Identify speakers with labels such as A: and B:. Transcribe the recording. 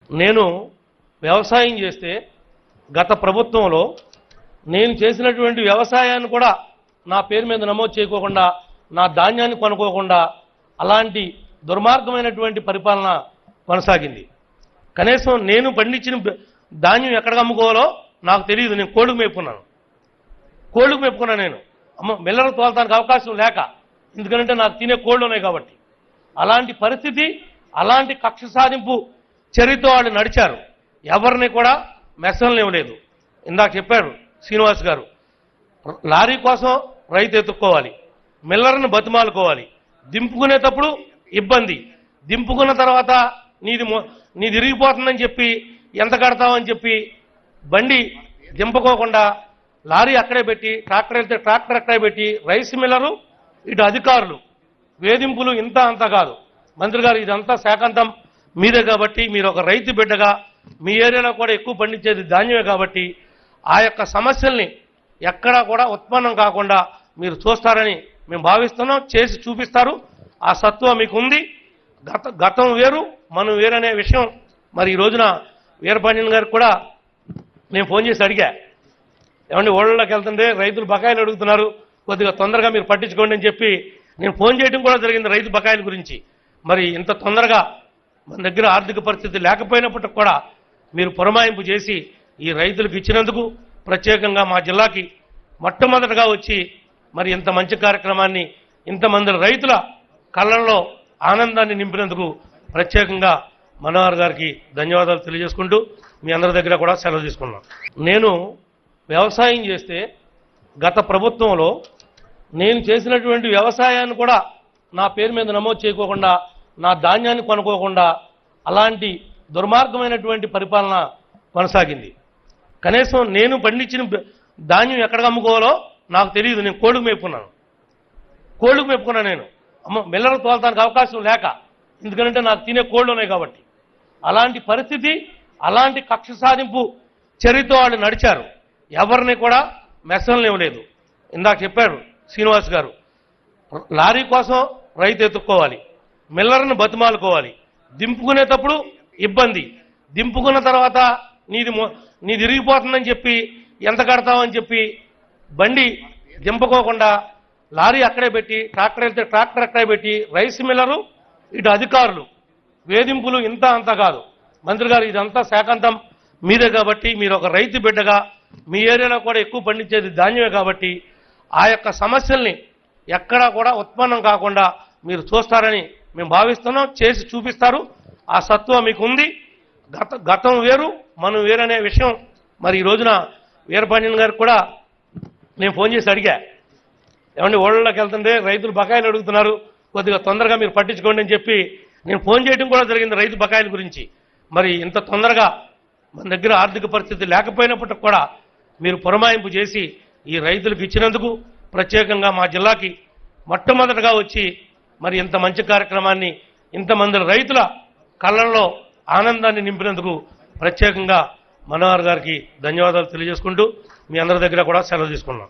A: నేను వ్యవసాయం చేస్తే గత ప్రభుత్వంలో నేను చేసినటువంటి వ్యవసాయాన్ని కూడా నా పేరు మీద నమోదు చేయకోకుండా నా ధాన్యాన్ని కొనుక్కోకుండా అలాంటి దుర్మార్గమైనటువంటి పరిపాలన కొనసాగింది. కనీసం నేను పండించిన ధాన్యం ఎక్కడికి అమ్ముకోవాలో నాకు తెలియదు. నేను కోళ్ళకు మేపుకున్నాను నేను మిల్లర్ తోలటానికి అవకాశం లేక, ఎందుకంటే నాకు తినే కోళ్ళు ఉన్నాయి కాబట్టి. అలాంటి పరిస్థితి, అలాంటి కక్ష సాధింపు చర్యతో వాళ్ళు నడిచారు. ఎవరిని కూడా మెసనలేవలేదు. ఇందాక చెప్పారు శ్రీనివాస్ గారు, లారీ కోసం రైతు ఎత్తుక్కోవాలి, మిల్లర్ని బతిమాలుకోవాలి, దింపుకునేటప్పుడు ఇబ్బంది, దింపుకున్న తర్వాత నీది ఇరిగిపోతుందని చెప్పి ఎంత కడతామని చెప్పి బండి దింపుకోకుండా లారీ అక్కడే పెట్టి, ట్రాక్టర్ వెళ్తే ట్రాక్టర్ అక్కడే పెట్టి, రైస్ మిల్లరు ఇటు అధికారులు వేధింపులు ఇంత అంత కాదు. మంత్రి గారు, ఇదంతా శాఖాంతం మీదే కాబట్టి, మీరు ఒక రైతు బిడ్డగా మీ ఏరియాలో కూడా ఎక్కువ పండించేది ధాన్యమే కాబట్టి ఆ యొక్క సమస్యల్ని ఎక్కడా కూడా ఉత్పన్నం కాకుండా మీరు చూస్తారని మేము భావిస్తున్నాం. చేసి చూపిస్తారు. ఆ సత్వ మీకు ఉంది. గతం వేరు, మనం వేరనే విషయం మరి ఈ రోజున వీరపాండ్యన్ గారికి కూడా నేను ఫోన్ చేసి అడిగా, ఏమంటే ఓళ్ళలోకి వెళ్తుంటే రైతులు బకాయిలు అడుగుతున్నారు, కొద్దిగా తొందరగా మీరు పట్టించుకోండి అని చెప్పి నేను ఫోన్ చేయడం కూడా జరిగింది రైతు బకాయిల గురించి. మరి ఇంత తొందరగా మన దగ్గర ఆర్థిక పరిస్థితి లేకపోయినప్పటికి కూడా మీరు పురమాయింపు చేసి ఈ రైతులకు ఇచ్చినందుకు, ప్రత్యేకంగా మా జిల్లాకి మొట్టమొదటగా వచ్చి మరి ఇంత మంచి కార్యక్రమాన్ని ఇంతమంది రైతుల కళ్ళల్లో ఆనందాన్ని నింపినందుకు ప్రత్యేకంగా మనోహర్ గారికి ధన్యవాదాలు తెలియజేసుకుంటూ మీ అందరి దగ్గర కూడా సెలవు తీసుకున్నాం. నేను వ్యవసాయం చేస్తే గత ప్రభుత్వంలో నేను చేసినటువంటి వ్యవసాయాన్ని కూడా నా పేరు మీద నమోదు చేయకోకుండా నా ధాన్యాన్ని కొనుక్కోకుండా అలాంటి దుర్మార్గమైనటువంటి పరిపాలన కొనసాగింది. కనీసం నేను పండించిన ధాన్యం ఎక్కడికి అమ్ముకోవాలో నాకు తెలియదు. నేను కోళ్ళకు మేపుకున్నాను నేను మిల్లర్ తోలటానికి అవకాశం లేక, ఎందుకంటే నాకు తినే కోళ్ళు ఉన్నాయి కాబట్టి. అలాంటి పరిస్థితి, అలాంటి కక్ష సాధింపు చర్యతో వాళ్ళు నడిచారు. ఎవరిని కూడా మెసనలేవలేదు. ఇందాక చెప్పారు శ్రీనివాస్ గారు, లారీ కోసం రైతు ఎత్తుక్కోవాలి, మిల్లర్ని బతిమాలుకోవాలి, దింపుకునేటప్పుడు ఇబ్బంది, దింపుకున్న తర్వాత నీది ఇరిగిపోతుందని చెప్పి ఎంత కడతామని చెప్పి బండి దింపుకోకుండా లారీ అక్కడే పెట్టి, ట్రాక్టర్ వెళ్తే ట్రాక్టర్ అక్కడే పెట్టి, రైస్ మిల్లరు ఇటు అధికారులు వేధింపులు ఇంత అంత కాదు. మంత్రి గారు, ఇదంతా శాఖాంతం మీదే కాబట్టి, మీరు ఒక రైతు బిడ్డగా మీ ఏరియాలో కూడా ఎక్కువ పండించేది ధాన్యమే కాబట్టి ఆ యొక్క సమస్యల్ని ఎక్కడా కూడా ఉత్పన్నం కాకుండా మీరు చూస్తారని మేము భావిస్తున్నాం. చేసి చూపిస్తారు. ఆ సత్వ మీకు ఉంది. గతం వేరు, మనం వేరనే విషయం మరి ఈ రోజున వీరపాండ్యన్ గారికి కూడా నేను ఫోన్ చేసి అడిగా, ఏమంటే ఓళ్ళలోకి వెళ్తుంటే రైతులు బకాయిలు అడుగుతున్నారు, కొద్దిగా తొందరగా మీరు పట్టించుకోండి అని చెప్పి నేను ఫోన్ చేయడం కూడా జరిగింది రైతు బకాయిల గురించి. మరి ఇంత తొందరగా మన దగ్గర ఆర్థిక పరిస్థితి లేకపోయినప్పటికి కూడా మీరు పురమాయింపు చేసి ఈ రైతులకు ఇచ్చినందుకు, ప్రత్యేకంగా మా జిల్లాకి మొట్టమొదటగా వచ్చి మరి ఇంత మంచి కార్యక్రమాన్ని ఇంతమంది రైతుల కళ్ళల్లో ఆనందాన్ని నింపినందుకు ప్రత్యేకంగా మనోహర్ గారికి ధన్యవాదాలు తెలియజేసుకుంటూ మీ అందరి దగ్గర కూడా సెలవు తీసుకున్నాం.